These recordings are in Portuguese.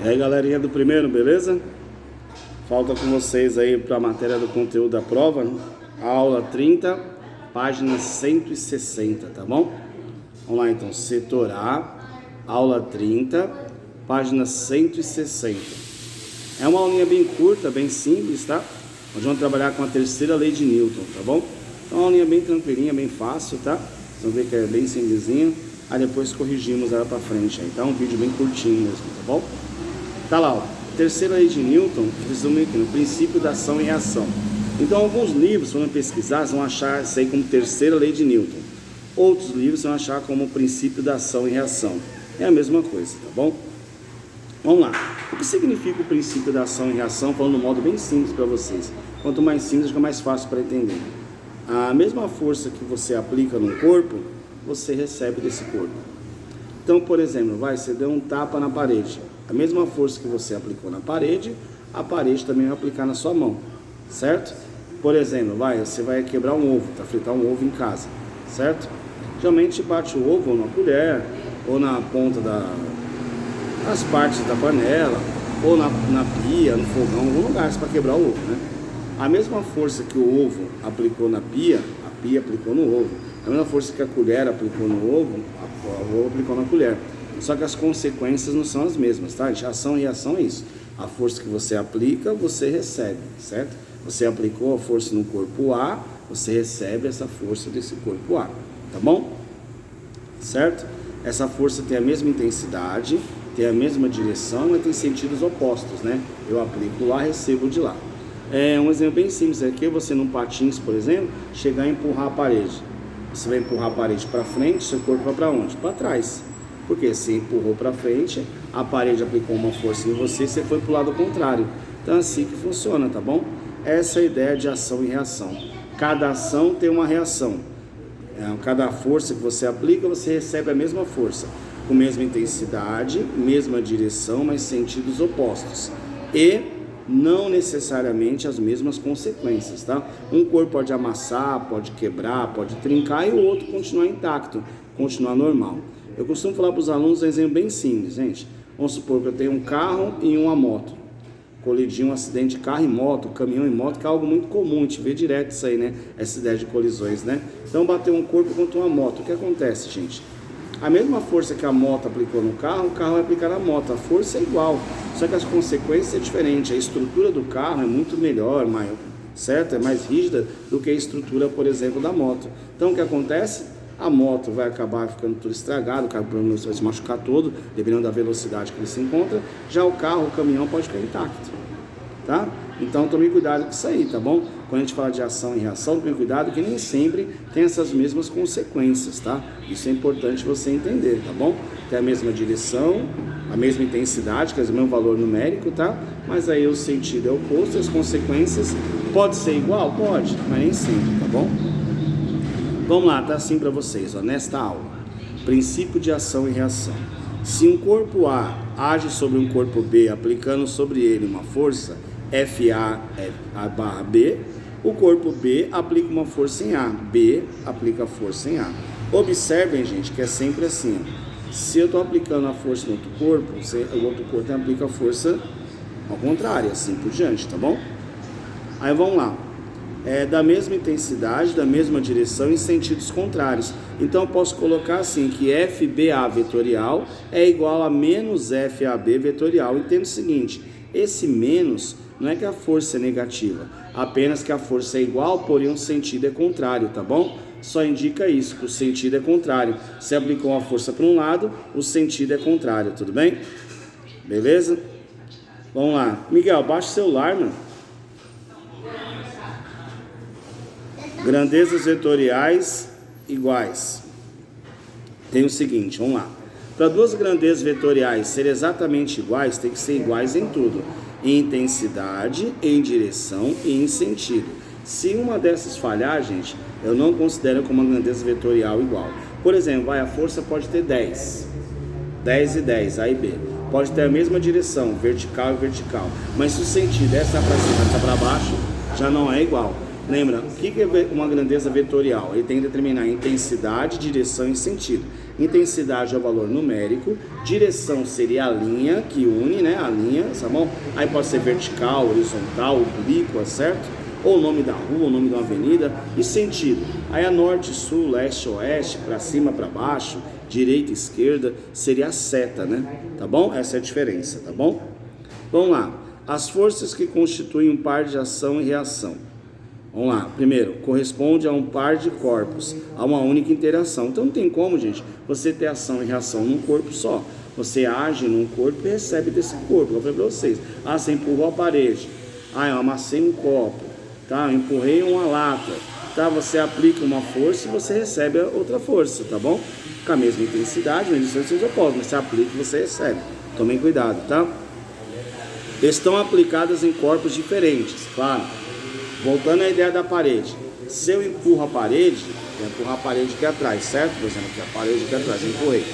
E aí, galerinha do primeiro, beleza? Falta com vocês aí para a matéria do conteúdo da prova, aula 30, página 160, tá bom? Vamos lá então, setor A, aula 30, página 160. É uma aulinha bem curta, bem simples, tá? Nós vamos trabalhar com a terceira lei de Newton, tá bom? Então, uma aulinha bem tranquilinha, bem fácil, tá? Vocês vão ver que é bem simplesinho. Aí depois corrigimos ela para frente, aí, tá? Um vídeo bem curtinho mesmo, tá bom? Tá lá, ó. Terceira lei de Newton, resume aqui no princípio da ação e reação. Então, alguns livros, quando pesquisar, vão achar isso aí como terceira lei de Newton. Outros livros vão achar como princípio da ação e reação. É a mesma coisa, tá bom? Vamos lá. O que significa o princípio da ação e reação? Falando de um modo bem simples para vocês. Quanto mais simples, fica mais fácil para entender. A mesma força que você aplica no corpo, você recebe desse corpo. Então, por exemplo, você deu um tapa na parede. A mesma força que você aplicou na parede, a parede também vai aplicar na sua mão, certo? Por exemplo, você vai quebrar um ovo, fritar um ovo em casa, certo? Geralmente bate o ovo ou na colher, ou na ponta das partes da panela, ou na pia, no fogão, em algum lugar para quebrar o ovo, né? A mesma força que o ovo aplicou na pia, a pia aplicou no ovo. A mesma força que a colher aplicou no ovo, o ovo aplicou na colher. Só que as consequências não são as mesmas, tá? Ação e reação é isso. A força que você aplica, você recebe, certo? Você aplicou a força no corpo A, você recebe essa força desse corpo A, tá bom? Certo? Essa força tem a mesma intensidade, tem a mesma direção, mas tem sentidos opostos, né? Eu aplico lá, recebo de lá. Um exemplo bem simples aqui é você num patins, por exemplo, chegar e empurrar a parede. Você vai empurrar a parede para frente, seu corpo vai para onde? Para trás. Porque você empurrou para frente, a parede aplicou uma força em você, você foi para o lado contrário. Então é assim que funciona, tá bom? Essa é a ideia de ação e reação. Cada ação tem uma reação. Cada força que você aplica, você recebe a mesma força, com mesma intensidade, mesma direção, mas sentidos opostos. E não necessariamente as mesmas consequências, tá? Um corpo pode amassar, pode quebrar, pode trincar e o outro continuar intacto, continuar normal. Eu costumo falar para os alunos um exemplo bem simples, gente. Vamos supor que eu tenho um carro e uma moto. Colidi um acidente de carro e moto, caminhão e moto, que é algo muito comum, a gente vê direto isso aí, né? Essa ideia de colisões, né? Então bateu um corpo contra uma moto. O que acontece, gente? A mesma força que a moto aplicou no carro, o carro vai aplicar na moto. A força é igual, só que as consequências é diferente. A estrutura do carro é muito melhor, certo? É mais rígida do que a estrutura, por exemplo, da moto. Então o que acontece? A moto vai acabar ficando tudo estragado, o carro vai se machucar todo, dependendo da velocidade que ele se encontra. Já o carro, o caminhão pode ficar intacto, tá? Então tome cuidado com isso aí, tá bom? Quando a gente fala de ação e reação, tome cuidado que nem sempre tem essas mesmas consequências, tá? Isso é importante você entender, tá bom? Tem a mesma direção, a mesma intensidade, quer dizer, o mesmo valor numérico, tá? Mas aí o sentido é oposto, as consequências pode ser igual? Pode, mas nem sempre, tá bom? Vamos lá, tá assim para vocês, ó, nesta aula. Princípio de ação e reação. Se um corpo A age sobre um corpo B, aplicando sobre ele uma força, FA/B, o corpo B aplica uma força em A, B aplica a força em A. Observem, gente, que é sempre assim, ó. Se eu estou aplicando a força no outro corpo, o outro corpo aplica a força ao contrário, assim por diante, tá bom? Aí vamos lá. Da mesma intensidade, da mesma direção em sentidos contrários. Então eu posso colocar assim, que FBA vetorial é igual a menos FAB vetorial. Entenda o seguinte, esse menos não é que a força é negativa, apenas que a força é igual, porém o sentido é contrário, tá bom? Só indica isso, que o sentido é contrário. Se aplicou uma força para um lado, o sentido é contrário, tudo bem? Beleza? Vamos lá. Miguel, baixa o celular, mano. Grandezas vetoriais iguais. Tem o seguinte, vamos lá. Para duas grandezas vetoriais serem exatamente iguais, tem que ser iguais em tudo. Em intensidade, em direção e em sentido. Se uma dessas falhar, gente, eu não considero como uma grandeza vetorial igual. Por exemplo, a força pode ter 10. 10 e 10, A e B. Pode ter a mesma direção, vertical e vertical. Mas se o sentido é essa para cima, essa para baixo, já não é igual. Lembra, o que é uma grandeza vetorial? Ele tem que determinar intensidade, direção e sentido. Intensidade é o valor numérico, direção seria a linha que une, né? A linha, tá bom? Aí pode ser vertical, horizontal, oblíqua, certo? Ou o nome da rua, o nome de uma avenida. E sentido, aí a norte, sul, leste, oeste, para cima, para baixo, direita, esquerda, seria a seta, né? Tá bom? Essa é a diferença, tá bom? Vamos lá. As forças que constituem um par de ação e reação. Vamos lá, primeiro, corresponde a um par de corpos, a uma única interação. Então não tem como, gente, você ter ação e reação num corpo só. Você age num corpo e recebe desse corpo. Eu falei para vocês, você empurrou a parede, eu amassei um copo, tá? Eu empurrei uma lata, tá? Você aplica uma força e você recebe a outra força, tá bom? Com a mesma intensidade, mas isso vocês opostos, mas você aplica e você recebe. Tomem cuidado, tá? Estão aplicadas em corpos diferentes, claro. Voltando à ideia da parede, se eu empurro a parede, eu empurro a parede aqui atrás, certo? Por exemplo, aqui a parede aqui atrás, eu empurrei.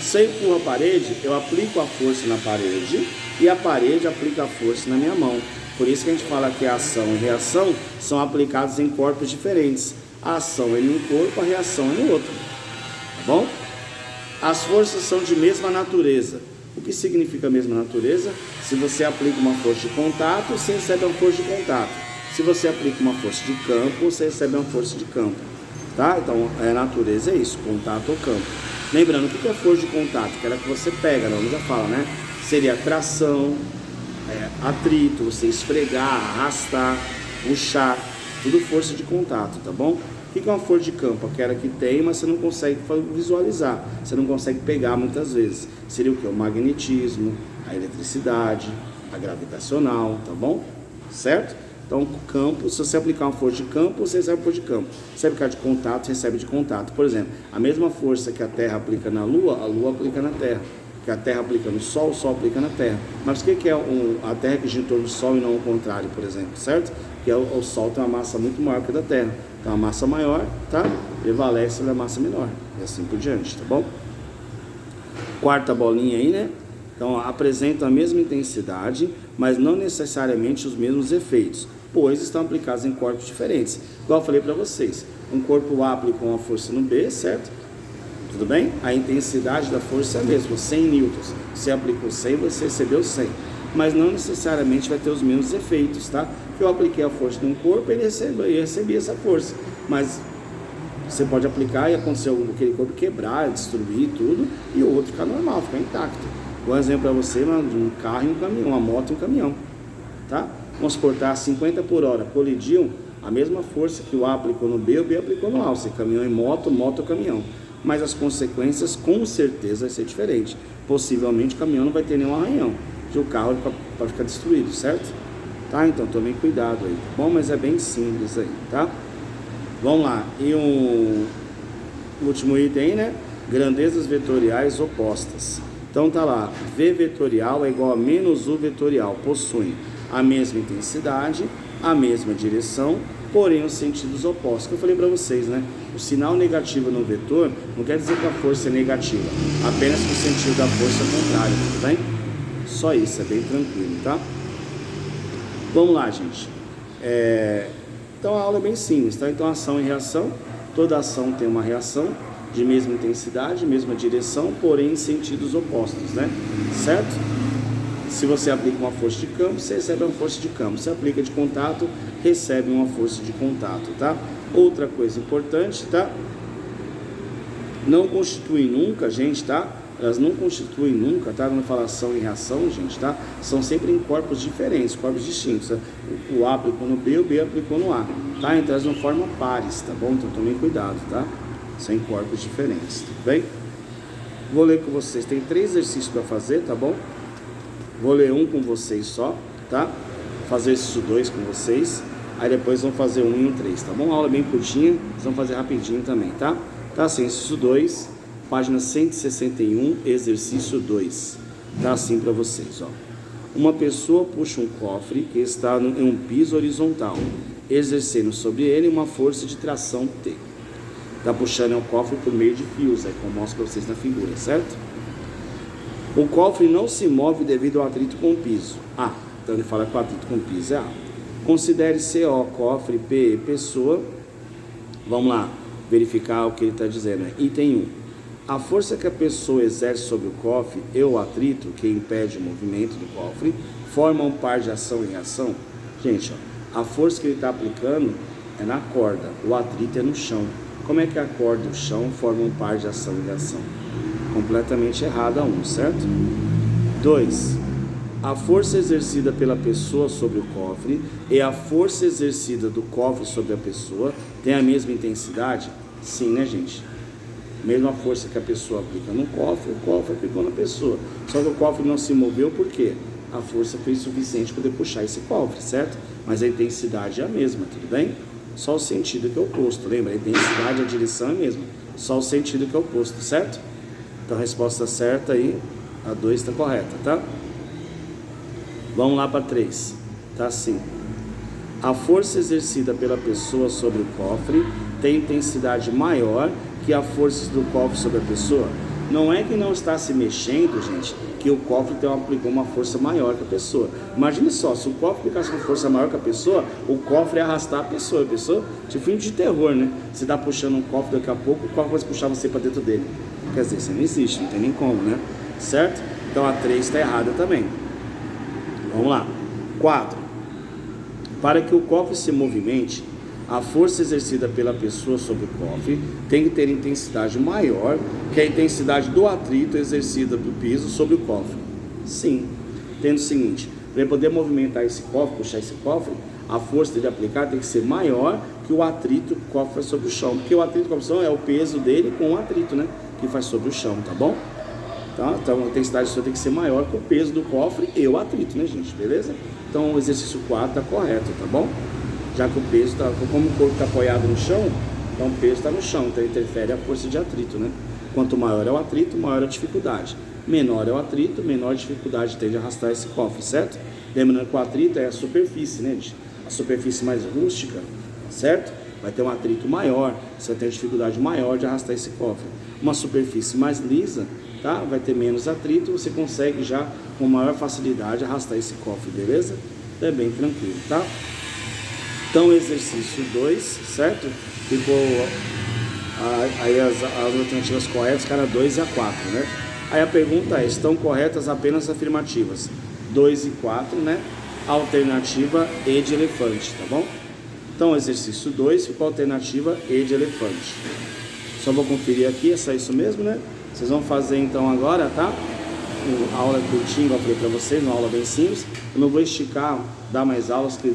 Se eu empurro a parede, eu aplico a força na parede e a parede aplica a força na minha mão. Por isso que a gente fala que a ação e reação são aplicados em corpos diferentes. A ação é em um corpo, a reação é no outro. Tá bom? As forças são de mesma natureza. O que significa mesma natureza? Se você aplica uma força de contato, você recebe uma força de contato. Se você aplica uma força de campo, você recebe uma força de campo, tá? Então, a natureza é isso, contato ou campo. Lembrando, o que é força de contato? Aquela que você pega, não já fala, né? Seria tração, atrito, você esfregar, arrastar, puxar, tudo força de contato, tá bom? O que é uma força de campo? Aquela que tem, mas você não consegue visualizar, você não consegue pegar muitas vezes. Seria o que? O magnetismo, a eletricidade, a gravitacional, tá bom? Certo? Então, campo, se você aplicar uma força de campo, você recebe força de campo. Se você aplicar de contato, você recebe de contato. Por exemplo, a mesma força que a Terra aplica na Lua, a Lua aplica na Terra. Que a Terra aplica no Sol, o Sol aplica na Terra. Mas o que é a Terra que gira em torno do Sol e não o contrário, por exemplo, certo? Porque o Sol tem uma massa muito maior que a da Terra. Então, a massa maior, tá? Prevalece da massa menor. E assim por diante, tá bom? Quarta bolinha aí, né? Então, apresentam a mesma intensidade, mas não necessariamente os mesmos efeitos, pois estão aplicados em corpos diferentes. Igual eu falei para vocês, um corpo A aplicou uma força no B, certo? Tudo bem? A intensidade da força é a mesma, 100 newtons. Você aplicou 100, você recebeu 100. Mas não necessariamente vai ter os mesmos efeitos, tá? Porque eu apliquei a força num corpo, ele recebia essa força. Mas você pode aplicar e acontecer aquele corpo quebrar, destruir tudo, e o outro ficar normal, ficar intacto. Vou dar um exemplo para você, de um carro e um caminhão, uma moto e um caminhão, tá? Vamos suportar 50 por hora, colidiam, a mesma força que o A aplicou no B, o B aplicou no A, ou seja, caminhão em moto, moto caminhão. Mas as consequências com certeza vai ser diferente. Possivelmente o caminhão não vai ter nenhum arranhão, e o carro pode ficar destruído, certo? Tá? Então tomem cuidado aí, tá bom? Mas é bem simples aí, tá? Vamos lá, e o último item aí, né? Grandezas vetoriais opostas. Então tá lá, V vetorial é igual a menos U vetorial, possuem a mesma intensidade, a mesma direção, porém os sentidos opostos. Que eu falei para vocês, né? O sinal negativo no vetor não quer dizer que a força é negativa, apenas que o sentido da força é contrário, tudo bem? Só isso, é bem tranquilo, tá? Vamos lá, gente. Então a aula é bem simples, tá? Então ação e reação, toda ação tem uma reação de mesma intensidade, mesma direção, porém em sentidos opostos, né? Certo? Se você aplica uma força de campo, você recebe uma força de campo. Se aplica de contato, recebe uma força de contato, tá? Outra coisa importante, tá? Não constitui nunca, gente, tá? Elas não constituem nunca, tá? Quando fala ação e reação, gente, tá? São sempre em corpos diferentes, corpos distintos, tá? O A aplicou no B, o B aplicou no A, tá? Então elas não formam pares, tá bom? Então tomem cuidado, tá? São em corpos diferentes, tudo bem? Vou ler com vocês, tem 3 exercícios para fazer, tá bom? Vou ler um com vocês só, tá? Fazer exercício 2 com vocês. Aí depois vamos fazer 1 e 1, 3, tá bom? A aula é bem curtinha, vocês vão fazer rapidinho também, tá? Tá assim, exercício 2, página 161, exercício 2. Tá assim para vocês, ó. Uma pessoa puxa um cofre que está em um piso horizontal, exercendo sobre ele uma força de tração T. Tá puxando o cofre por meio de fios, aí como eu mostro para vocês na figura, certo? O cofre não se move devido ao atrito com o piso. Então ele fala que o atrito com o piso é A. Considere CO, cofre, P, pessoa. Vamos lá, verificar o que ele está dizendo. Item 1. A força que a pessoa exerce sobre o cofre e o atrito que impede o movimento do cofre formam um par de ação e reação. Gente, ó, a força que ele está aplicando é na corda, o atrito é no chão. Como é que a corda e o chão formam um par de ação e reação? Completamente errado a 1, certo? 2. A força exercida pela pessoa sobre o cofre e a força exercida do cofre sobre a pessoa tem a mesma intensidade? Sim, né, gente? Mesma força que a pessoa aplica no cofre, o cofre aplicou na pessoa. Só que o cofre não se moveu por quê? A força foi suficiente para poder puxar esse cofre, certo? Mas a intensidade é a mesma, tudo bem? Só o sentido que é oposto, lembra? A intensidade, a direção é a mesma. Só o sentido que é oposto, certo? Então a resposta certa aí, a 2 está correta, tá? Vamos lá para 3. Tá assim. A força exercida pela pessoa sobre o cofre tem intensidade maior que a força do cofre sobre a pessoa. Não é que não está se mexendo, gente, que o cofre aplicou uma força maior que a pessoa. Imagine só, se o cofre aplicasse uma força maior que a pessoa, o cofre ia arrastar a pessoa. Tipo filme de terror, né? Você está puxando um cofre, daqui a pouco o cofre vai puxar você para dentro dele. Quer dizer, isso não existe, não tem nem como, né? Certo? Então a 3 está errada também. Vamos lá. 4. Para que o cofre se movimente, a força exercida pela pessoa sobre o cofre tem que ter intensidade maior que a intensidade do atrito exercida do piso sobre o cofre. Sim. Tendo o seguinte, para ele poder movimentar esse cofre, puxar esse cofre, a força dele aplicar tem que ser maior que o atrito que o cofre faz sobre o chão. Porque o atrito com o chão é o peso dele com o atrito, né? Que faz sobre o chão, tá bom? Então a intensidade sua tem que ser maior que o peso do cofre e o atrito, né, gente? Beleza? Então o exercício 4 está correto, tá bom? Já que o peso está, como o corpo está apoiado no chão, então o peso está no chão, então interfere a força de atrito, né? Quanto maior é o atrito, maior a dificuldade. Menor é o atrito, menor a dificuldade tem de arrastar esse cofre, certo? Lembrando que o atrito é a superfície, né, gente? A superfície mais rústica, certo? Vai ter um atrito maior, você vai ter dificuldade maior de arrastar esse cofre. Uma superfície mais lisa, tá? Vai ter menos atrito, você consegue já com maior facilidade arrastar esse cofre, beleza? É bem tranquilo, tá? Então exercício 2, certo? Ficou aí as alternativas corretas, cara, 2 e a 4, né? Aí a pergunta é, estão corretas apenas afirmativas 2 e 4, né? Alternativa E de elefante, tá bom? Então exercício 2 ficou alternativa E de elefante. Só vou conferir aqui, é só isso mesmo, né? Vocês vão fazer então agora, tá? Uma aula curtinha, igual eu falei pra vocês, uma aula bem simples. Eu não vou esticar, dar mais aulas, que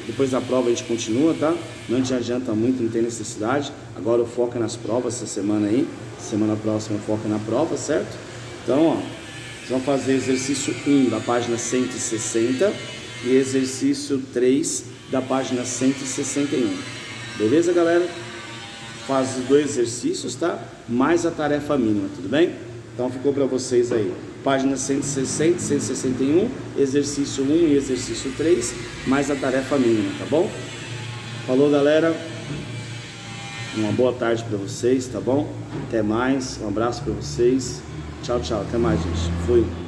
depois da prova a gente continua, tá? Não te adianta muito, não tem necessidade. Agora o foco é nas provas essa semana aí. Semana próxima o foco é na prova, certo? Então, ó, vocês vão fazer exercício 1 da página 160 e exercício 3 da página 161. Beleza, galera? Faz os 2 exercícios, tá? Mais a tarefa mínima, tudo bem? Então ficou para vocês aí, página 160, 161, exercício 1 e exercício 3, mais a tarefa mínima, tá bom? Falou, galera, uma boa tarde para vocês, tá bom? Até mais, um abraço para vocês, tchau, tchau, até mais, gente, fui.